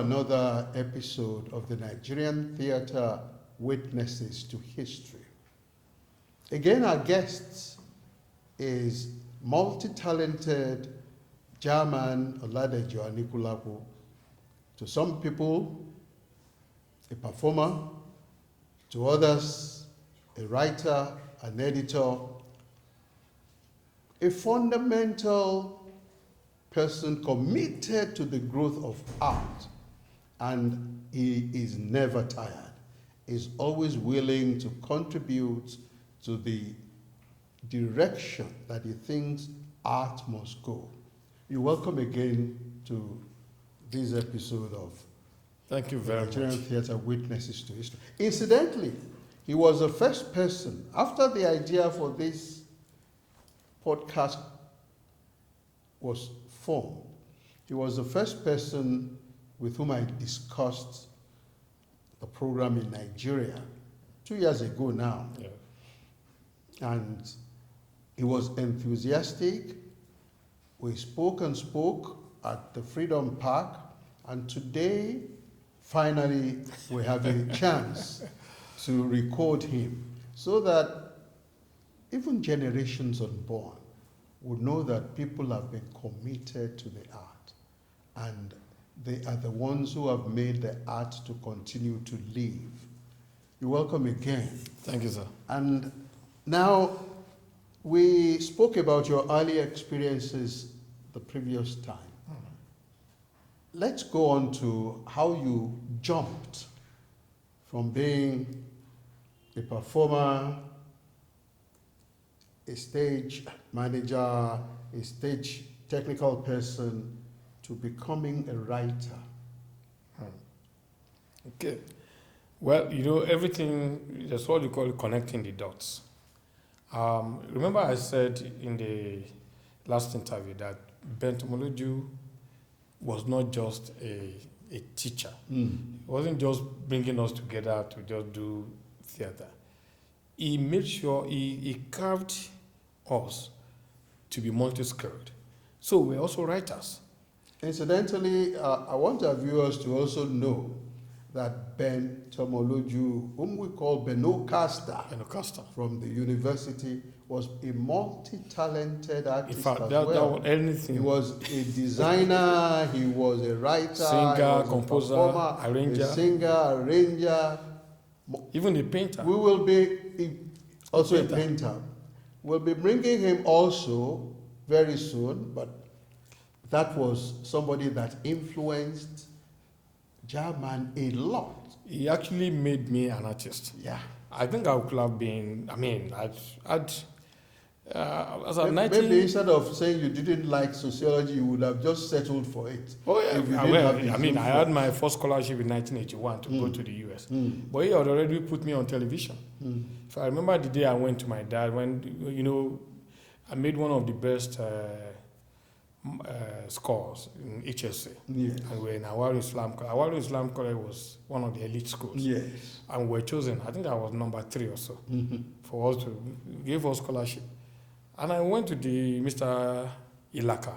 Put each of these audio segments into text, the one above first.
another episode of the Nigerian Theatre Witnesses to History. Again, our guest is multi-talented JAHMAN OLADEJO anikulapo. To some people, a performer, to others, a writer, an editor, a fundamental person committed to the growth of art, and he is never tired. He's always willing to contribute to the direction that he thinks art must go. You're welcome again to this episode of Thank you very Nigerian much. Theatre Witnesses to History. Incidentally, he was the first person, after the idea for this podcast was formed, he was the first person with whom I discussed the program in Nigeria 2 years ago now. Yeah. And he was enthusiastic. We spoke and spoke at the Freedom Park, and today, finally, we have a chance to record him so that even generations unborn would know that people have been committed to the art, and they are the ones who have made the art to continue to live. You're welcome again. Thank you, sir. And now, we spoke about your early experiences the previous time. Let's go on to how you jumped from being a performer, a stage manager, a stage technical person, to becoming a writer. Okay. Well, you know, everything, that's what you call it, connecting the dots. Remember I said in the last interview that OLADEJO was not just a teacher. He wasn't just bringing us together to just do theater. He made sure he carved us to be multi-skilled. So we're also writers. Incidentally, I want our viewers to also know that Ben OLADEJO, whom we call Benocaster, from the university, was a multi-talented artist. In fact, as that well. was anything. He was a designer, he was a writer, Singer, composer, arranger. a singer, arranger. Even the painter. We will be also a painter. We'll be bringing him also very soon, but that was somebody that influenced JAHMAN a lot. He actually made me an artist. Yeah. I think I could have been, as a 19... Maybe instead of saying you didn't like sociology, you would have just settled for it. Oh, yeah. I had my first scholarship in 1981 to go to the US. But he had already put me on television. So I remember the day I went to my dad when, you know, I made one of the best scores in HSA. Yes. And we're in Awaru Islam College. Awaru Islam College was one of the elite schools. Yes. And we were chosen, I think I was number 3 or so, for us to give us scholarship. And I went to the Mr. Ilaka,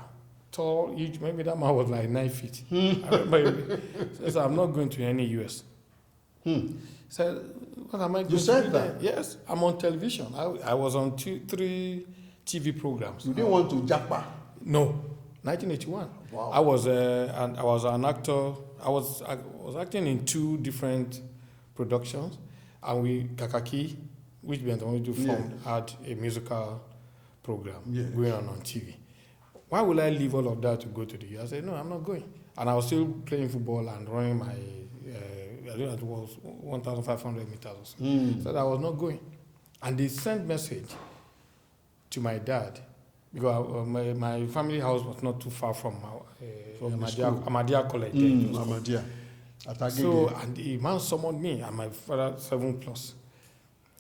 tall, huge, maybe that man was like 9 feet. I remember he said, I'm not going to any US. He said, what am I going You to said do that? there? Yes, I'm on television. I was on 3 TV programs. You didn't want to japa? No, 1981. Wow. I was an actor. I was acting in 2 different productions, and Kakaki, which OLADEJO formed, had a musical program going on TV. Why will I leave all of that to go to the US? I said, no, I'm not going. And I was still playing football and running my, I think it was 1,500 meters or so. So I was not going. And they sent message to my dad, because my family house was not too far from Ahmadiyya College. Ahmadiyya. So, and the man summoned me and my father 7+.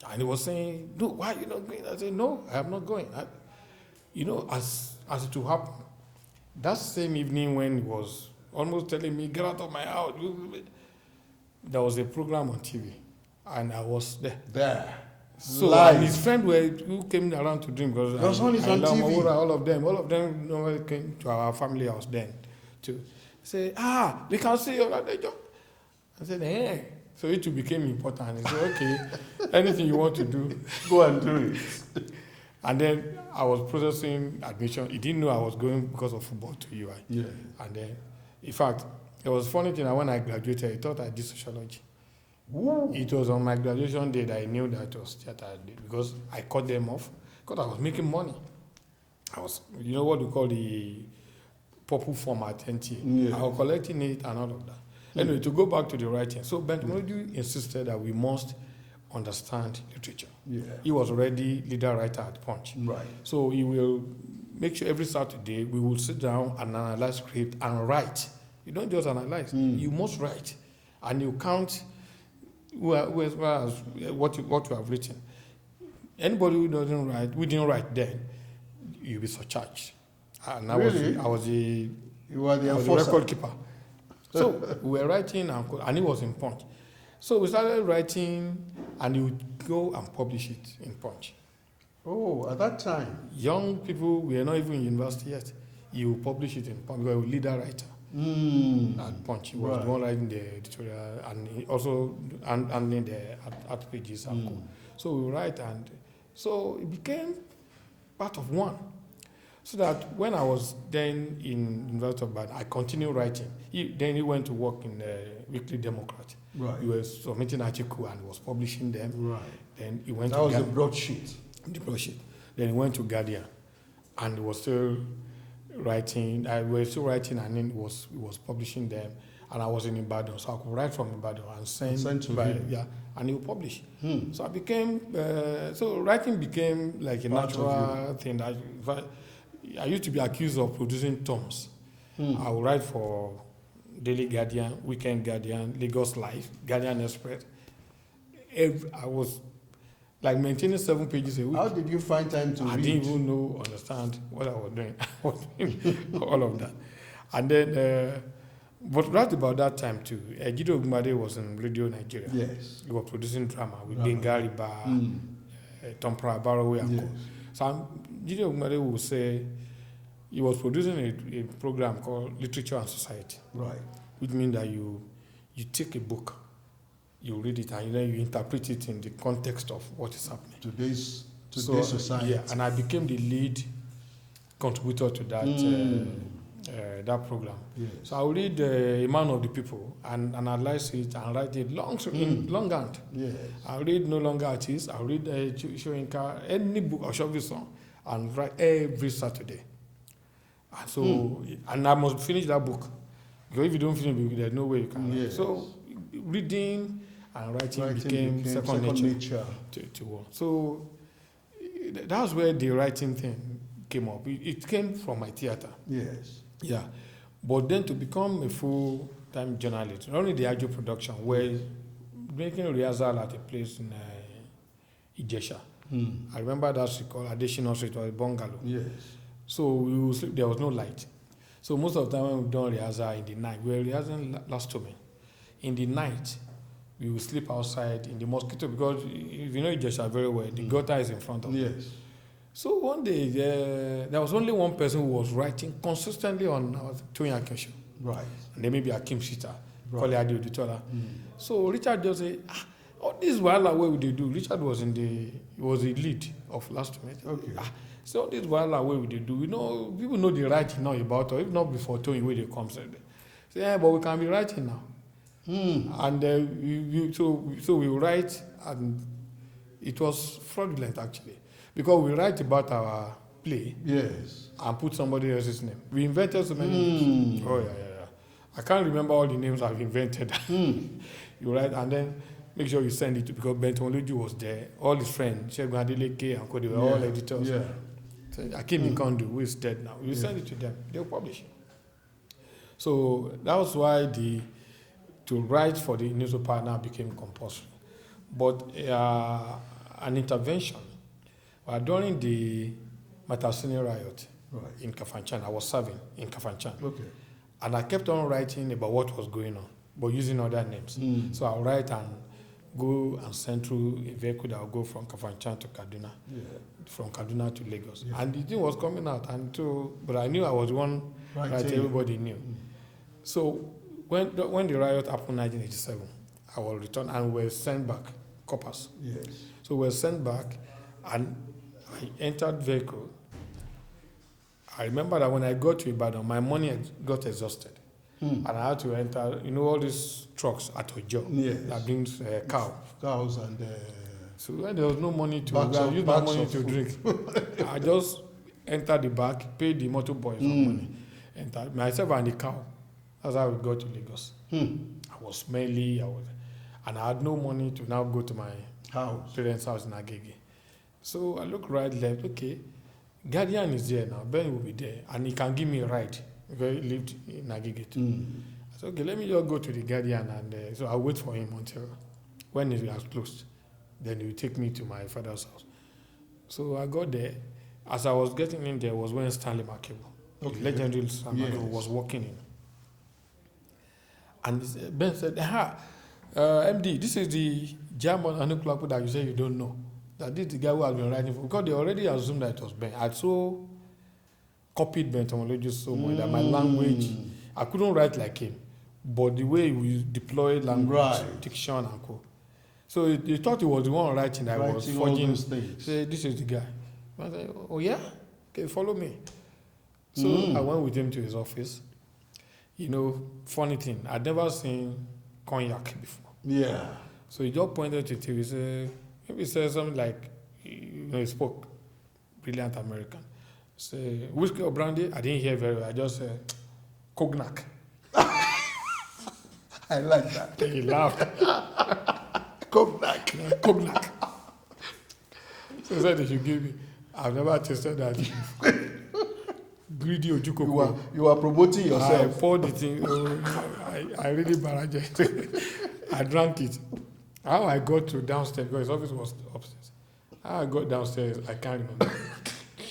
And he was saying, no, why are you not going? I said, no, I am not going. You know, as it will happen, that same evening when he was almost telling me, get out of my house, there was a program on TV, and I was there. So Live. and his friend who came around to drink, because on TV. all of them normally came to our family house then too. Say, they can see OLADEJO. I said, So it became important. He said, okay, anything you want to do, Go and do it. And then I was processing admission. He didn't know I was going because of football to UI. Yeah. And then, in fact, it was funny thing that when I graduated, he thought I did sociology. Ooh. It was on my graduation day that I knew that it was theater I did because I cut them off because I was making money. I was, you know what we call the purple format, NTA. Yeah. I was collecting it and all of that. Anyway, to go back to the writing. So Bentomoju insisted that we must understand literature. Yeah. He was already leader writer at Punch. Right. So he will make sure every Saturday we will sit down and analyze script and write. You don't just analyze, you must write. And you count what you have written. Anybody who doesn't write, we didn't write then, you'll be surcharged. And Really? I was the You were the I was the enforcer. record keeper. So we were writing and it was in Punch. So we started writing and you would go and publish it in Punch. Oh, at that time. Young people, we are not even in university yet. You publish it in Punch. We were a leader writer at Punch. He was the one writing the editorial and he also handling the art pages and co. So we write and so it became part of one. So that when I was then in University of Ibadan, I continued writing. Then he went to work in the Weekly Democrat. Right. He was submitting articles and was publishing them. Right. Then he went That to was the broadsheet. the broadsheet. Then he went to Guardian, and he was still writing. I was still writing, and then he was publishing them. And I was in Ibadan, so I could write from Ibadan and send to him. Yeah, and he would publish. So I became so writing became like a Part of natural thing. That I used to be accused of producing tomes. I would write for Daily Guardian, Weekend Guardian, Lagos Life, Guardian Express. I was like maintaining 7 pages a week. How did you find time to I read? didn't even understand what I was doing. I was doing all of that. And then, but right about that time too, Ejido Ogumade was in Radio Nigeria. Yes. He was producing drama with Bengali Bar, Tom Prabarowe and co. Yes. So Ejido Ogumade would say he was producing a program called Literature and Society, Right. which means that you take a book, you read it, and then you interpret it in the context of what is happening. Today's society. Yeah, and I became the lead contributor to that that program. Yes. So I will read A Man of the People and analyze it and write it in longhand. Yes. I'll read No Longer Artists, I'll read Shoyinka, any book or short song, and write every Saturday. And so, and I must finish that book. Because if you don't finish it, there's no way you can write. Yes. So reading and writing became second nature to one. So that's where the writing thing came up. It came from my theater. Yes. Yeah. But then to become a full-time journalist, running the audio production, where making rehearsal at a place in Ijesha. I remember that street called Additional Street, or a bungalow. Yes. So we would sleep, there was no light. So most of the time when we've done rehearsal in the night, we were rehearsing last to me. In the night, we would sleep outside in the mosquito because if you know Ijesha very well, the gutter is in front of Yes. So one day, there was only one person who was writing consistently on our Toyin Akin. Right. And then maybe Akim Shita, Right. Kole Adi Oditola. So Richard just said, all this while what would they do? Richard was he was the lead of last minute. Okay. So all this while what would they do? You know, people know the writing now about, or if not before Toyin, where they come. Say, yeah, but we can be writing now. And so we write, and it was fraudulent actually. Because we write about our play Yes. and put somebody else's name. We invented so many names. Oh, yeah. I can't remember all the names I've invented. You write and then make sure you send it to, because Bentomoju was there. All his friends, Shegun Adeleke and Cody, were all editors. Yeah. So Akim Ikondu, who is dead now, you send it to them. They'll publish it. So that was why to write for the newspaper now became compulsory. But an intervention during the Matasini riot in Kafanchan, I was serving in Kafanchan. Okay. And I kept on writing about what was going on, but using other names. So I'll write and go and send through a vehicle that will go from Kafanchan to Kaduna, from Kaduna to Lagos. And the thing was coming out, but I knew I was one writer everybody knew. So when the riot happened in 1987, I was returned and we were sent back, coppers. Yes. So we were sent back and I entered vehicle. I remember that when I got to Ibadan, my money got exhausted. And I had to enter, all these trucks at Ojo that brings cow. Cows and so when there was no money to use my bags money of to food. drink, I just entered the back, paid the motor boy some money, entered myself and the cow. That's how we got to Lagos. I was smelly, and I had no money to now go to my parents' house in Agege. So I look right, left, okay, Guardian is there now, Ben will be there, and he can give me a ride. Because he lived in Agege too. I said, okay, let me just go to the Guardian, and so I'll wait for him until when he has closed. Then he will take me to my father's house. So I got there. As I was getting in there was when Stanley Makebo, the legendary Stanley Makebo, was walking in. And Ben said, MD, this is the JAHMAN anikulapo that you say you don't know. That this is the guy who has been writing for. Because they already assumed that it was Ben. I so copied Ben Tomology so much that my language, I couldn't write like him. But the way we deployed language, diction and co. So they thought he was the one writing that was forging. Say, this is the guy. I said, oh yeah? Okay, follow me. So I went with him to his office. Funny thing, I'd never seen cognac before. Yeah. So he just pointed to it. He said, maybe he said something like, he spoke brilliant American. Say, whiskey or brandy? I didn't hear very well. I just said, cognac. I like that. He laughed. Cognac. Cognac. So he said, if you give me, I've never tasted that. Greedy Ojukoko. You are promoting yourself. I poured it in. I really barraged it. I drank it. How I got to downstairs, because his office was upstairs. How I got downstairs, I can't remember.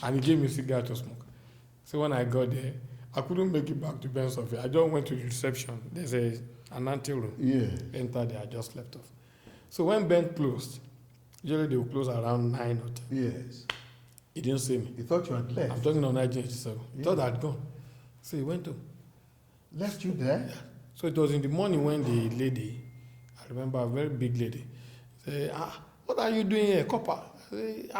And he gave me a cigar to smoke. So when I got there, I couldn't make it back to Ben's office. I just went to the reception. There's an ante room. Yeah. Entered there, I just left off. So when Ben closed, usually they will close around 9 or 10. Yes. He didn't see me. He thought you had left. I'm talking on 1987. He thought I'd gone. So he went to. Left you there? Yeah. So it was in the morning when the lady, I remember a very big lady, said, what are you doing here, copper? I said,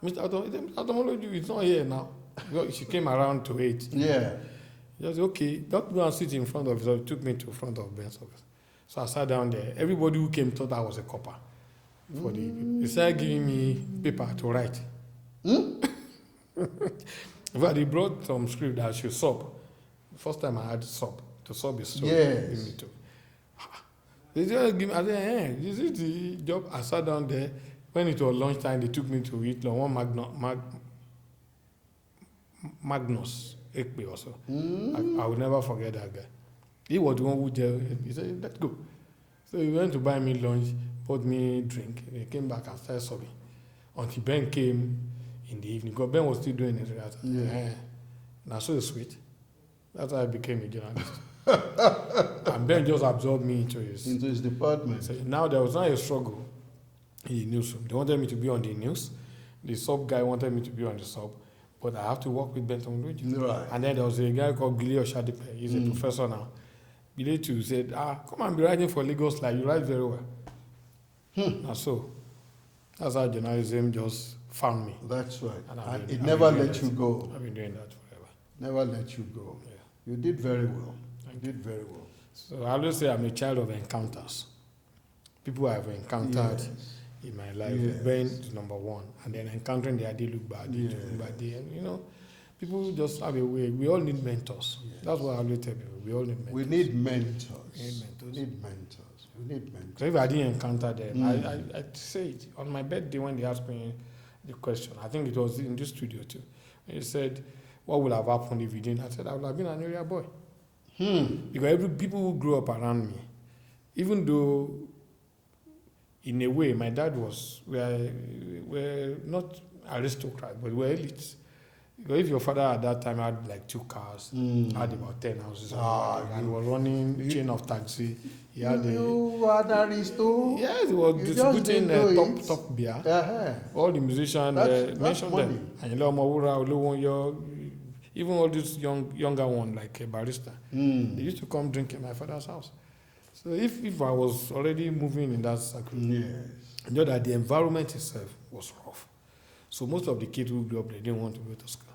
Mr. Automology is not here now. She came around to 8. Yeah. He said, okay, don't go and sit in front of his office. He took me to front of Ben's office. So I sat down there. Everybody who came thought I was a copper. They started giving me paper to write. In fact, he brought some script that I should sub. The first time I had sub. To sub is so. Yes. They just give me, I said, this is the job. I sat down there. When it was lunchtime, they took me to eat one Magnus Ekpe or so. I will never forget that guy. He was the one who he said, let's go. So he went to buy me lunch, bought me drink. He came back and started sobbing. Until Ben came in the evening, because Ben was still doing it. Now so sweet. That's how I became a journalist. And Ben just absorbed me into his department. So now there was not a struggle in the newsroom. They wanted me to be on the news. The sub guy wanted me to be on the sub. But I have to work with Benton Luigi. Right. And then there was a guy called Gile Oshadipe. He's a professor now. Gile too said, come and be writing for Lagos Live. You write very well. And so, that's how journalism just found me. That's right. And it never let you go. I've been doing that forever. Never let you go. Yeah. You did very well. You did very well. So I always say I'm a child of encounters. People I have encountered in my life. Ben is number one. And then encountering the Adi Lugba, and people just have a way. We all need mentors. Yes. That's what I always tell people. We all need mentors. We need mentors. We need mentors. So if I didn't encounter them, I'd say it. On my birthday when they asked me the question, I think it was in this studio too. And he said, what would have happened if you didn't? I said, I would have been an area boy. Because people who grew up around me, even though in a way my dad was, we're not aristocrats, but we're elites. Because if your father at that time had like 2 cars, had about 10 houses, and was running chain of taxi, he had you had aristo. Yes, he was distributing top beer. All the musicians mentioned them. And Even all these younger one like a barista, they used to come drink at my father's house. So if I was already moving in that circle, Yes. I know that the environment itself was rough. So most of the kids who grew up, they didn't want to go to school.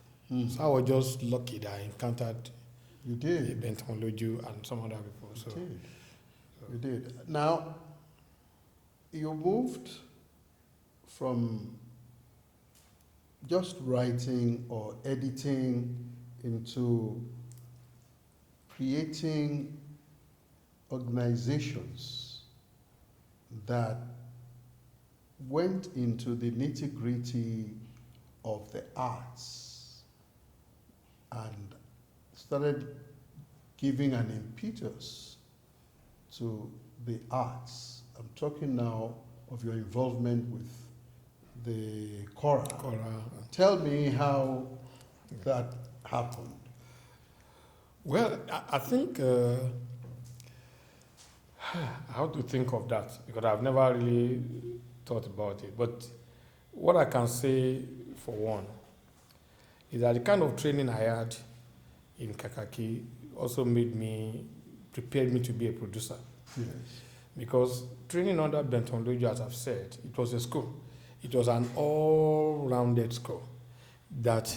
So I was just lucky that I encountered You did. OLADEJO and some other people. So You did. Now, you moved from just writing or editing into creating organizations that went into the nitty-gritty of the arts and started giving an impetus to the arts. I'm talking now of your involvement with the Cora. Tell me how that happened. Well, I think how to think of that, because I've never really thought about it. But what I can say, for one, is that the kind of training I had in Kakaki also prepared me to be a producer. Yes. Because training under OLADEJO, as I've said, it was a school. It was an all-rounded school that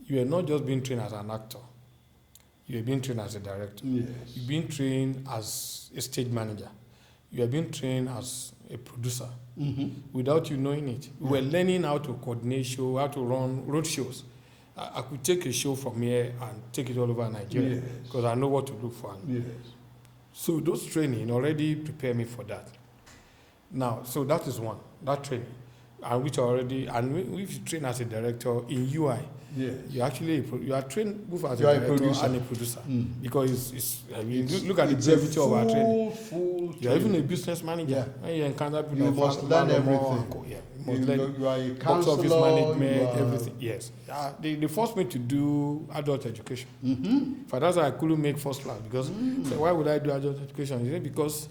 you are not just being trained as an actor. You are being trained as a director. Yes. You're being trained as a stage manager. You are being trained as a producer without you knowing it. We were learning how to coordinate shows, how to run road shows. I could take a show from here and take it all over Nigeria because I know what to look for. Yes. So those training already prepared me for that. Now, so that is one, that training. And if you train as a director in UI, Yes. you are trained both as a director and a producer. Because look at the brevity of our training. You are even a business manager. Yeah. When you encounter people, You must learn everything. You must learn You are a box counselor. office management, everything. Yes. They forced me to do adult education. For that's why I couldn't make first class because so why would I do adult education? Is it because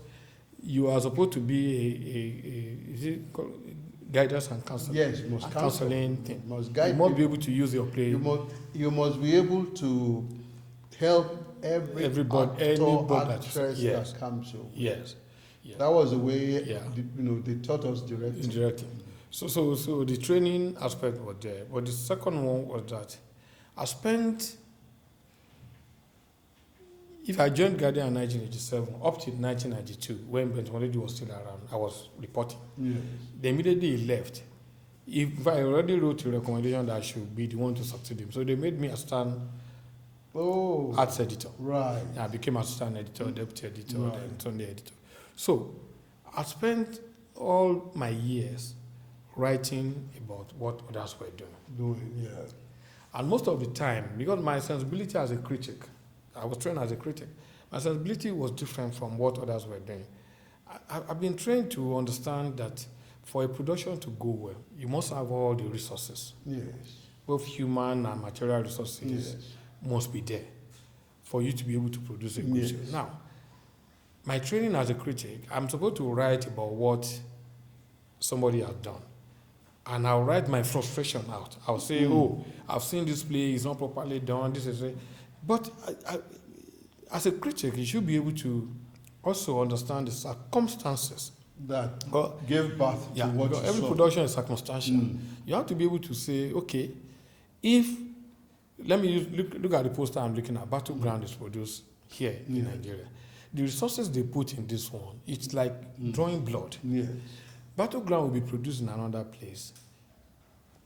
you are supposed to be is it called guidance and counseling? Yes, you must counseling thing. You must guide. You must be able to use your play. You must be able to help everybody, actress that comes your way. Yes. That was the way they taught us directing. So the training aspect was there, but the second one was that I spent. If I joined Guardian in 1987, up to 1992, when OLADEJO was still around, I was reporting. Yes. They immediately left. If I already wrote a recommendation that I should be the one to succeed him, so they made me assistant arts editor. Right. I became assistant editor, deputy editor, then Sunday editor. So I spent all my years writing about what others were doing. And most of the time, because my sensibility as a critic, I was trained as a critic, my sensibility was different from what others were doing. I've been trained to understand that for a production to go well, you must have all the resources. Yes. Both human and material resources must be there for you to be able to produce a good show. Now, my training as a critic, I'm supposed to write about what somebody has done. And I'll write my frustration out. I'll say, I've seen this play, it's not properly done, this is it. But as a critic, you should be able to also understand the circumstances that gave birth to what you saw. Every production is circumstantial. You have to be able to say, okay, let me look at the poster I'm looking at. Battleground is produced here in Nigeria. The resources they put in this one, it's like drawing blood. Yes. Battleground will be produced in another place.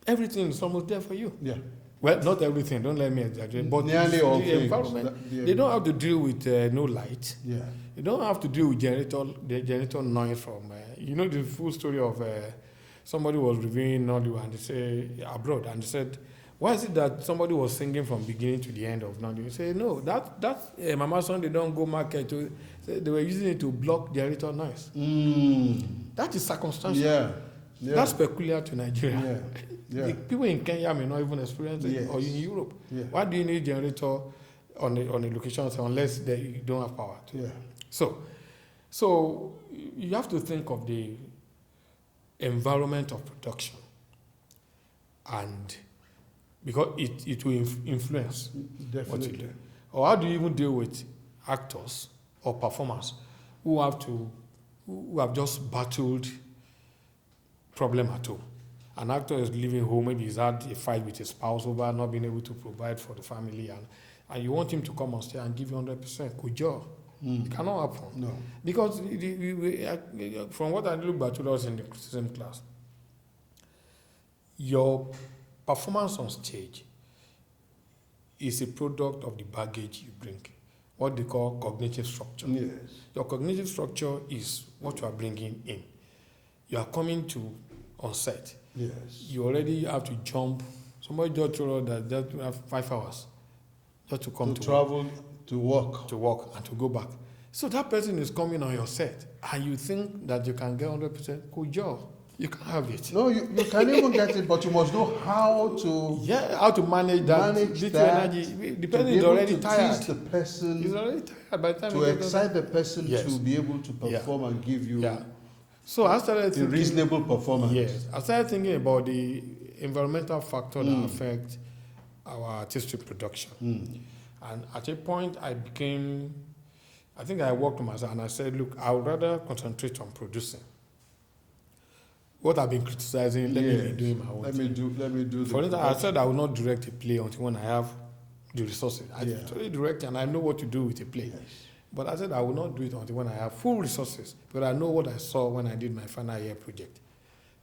Everything is almost there for you. Yeah. Well, not everything, don't let me exaggerate, but nearly all the environment, they don't have to deal with no light. Yeah. You don't have to deal with the generator noise from, the full story of somebody was reviewing Nollywood and they say, abroad, and they said, why is it that somebody was singing from beginning to the end of Nollywood? You say, no, that Mama Son, they don't go market to, they were using it to block generator noise. That is circumstantial. Yeah. That's peculiar to Nigeria. The people in Kenya may not even experience it, or in Europe. Why do you need generator on a location unless you don't have power? So you have to think of the environment of production and because it will influence what you Definitely. do. Or how do you even deal with actors or performers who have just battled problem at home? An actor is leaving home, maybe he's had a fight with his spouse over not being able to provide for the family, and you want him to come on stage and give you 100%. Good job. It cannot happen. No. Because from what I look back to us in the criticism class, your performance on stage is a product of the baggage you bring, what they call cognitive structure. Yes. Your cognitive structure is what you are bringing in. You are coming to on set. Yes. You already have to jump. Somebody just told us that you have 5 hours just to come To to travel, to work. work, and to go back. So that person is coming on your set, and you think that you can get 100%. Good job. You can have it. No, you can even get it, but you must know how to Yeah, how to manage that manage little that, energy. The to person be is able already to tired. tease the person, He's already tired by the time to he gets excite the person Yes. to be able to perform and give you Yeah. So I started a thinking. reasonable performance. Yes, I started thinking about the environmental factor that affect our artistic production. And at a point, I think I worked on myself and I said, look, I would rather concentrate on producing. What I've been criticizing, let me be doing my own Let thing. me do For the instance, I said I will not direct a play until when I have the resources. I Yeah. totally direct and I know what to do with a play. Yes. But I said I will not do it until when I have full resources, because I know what I saw when I did my final year project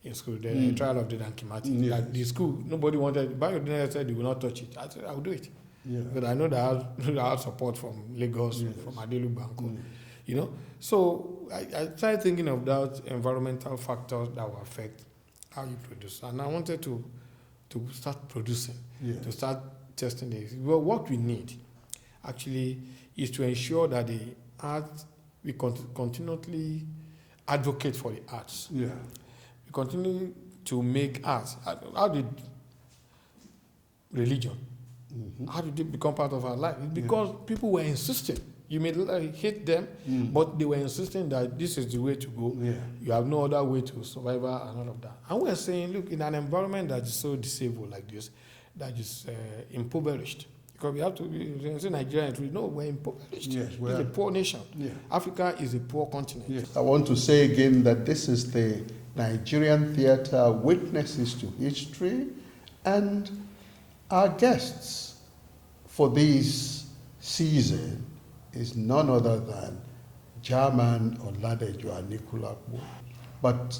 in school, the trial of the Dankimati. Yes. Like the school, nobody wanted, Bayo said they will not touch it. I said I will do it. Yeah. Because I know that I have support from Lagos, Yes. from Adelu Banco. You know? So I started thinking of that environmental factors that will affect how you produce. And I wanted to start producing, Yes. to start testing this. Well, what we need actually is to ensure that the arts, we continually advocate for the arts. Yeah. We continue to make arts. How did religion, how did it become part of our life? It's because people were insisting. You may hate them, but they were insisting that this is the way to go. Yeah. You have no other way to survive and all of that. And we're saying, look, in an environment that is so disabled like this, that is impoverished, because we have to be, Nigerians, we know we're impoverished. Yes, we it's are. a poor nation. Yeah. Africa is a poor continent. Yes. I want to say again that this is the Nigerian Theatre Witnesses to History, and our guests for this season is none other than JAHMAN OLADEJO anikulapo. But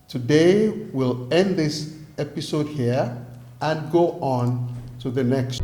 today we'll end this episode here and go on to the next.